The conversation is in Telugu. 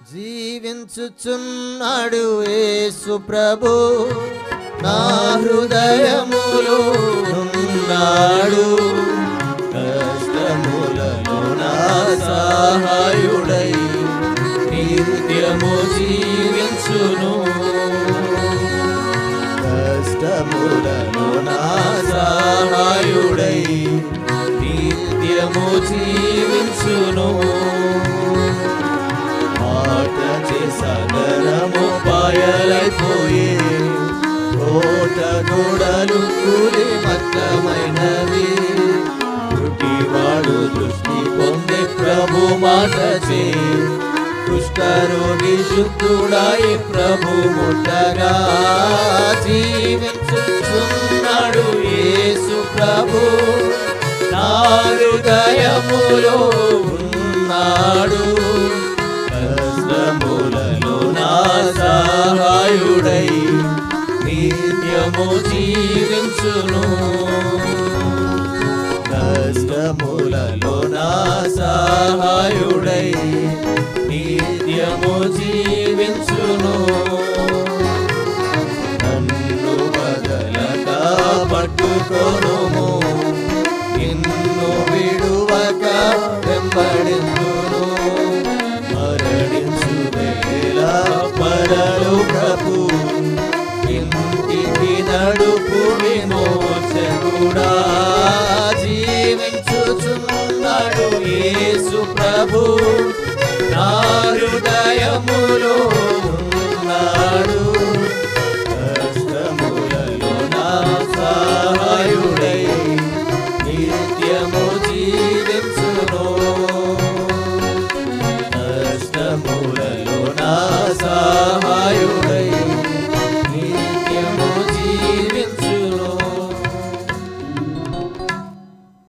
జీవించుచున్నాడు యేసు ప్రభు నా హృదయములో ఉన్నాడు. కష్టములలో నా సహాయుడై నిత్యము జీవించును. కష్టములలో నా సహాయుడై నిత్యము జీవించును. సగరము పాయలైపోయే కోట గోడలు కూలి మట్టమైనవి. పుట్టివాడు దృష్టి పొందే ప్రభు మాటచే కుష్ఠరోగి శుద్ధుడాయి ప్రభు ముట్టగా. జీవించుచున్నాడు యేసు ప్రభు నా హృదయములో ఉన్నాడు. కష్టములలో నా సహాయుడై నిత్యము జీవించును. కష్టములలో నా సహాయుడై నిత్యము జీవించును. నన్ను వదలక పట్టుకొనుము, నిన్ను విడువక వెంబడించును. పరలోకపు ఇంటికి నడుపు విమోచకుడా. జీవించుచున్నాడు యేసు ప్రభు నా హృదయములో ఉన్నాడు. కష్టములలో నా సహాయుడై నిత్యము జీవించును. కష్టములలో నా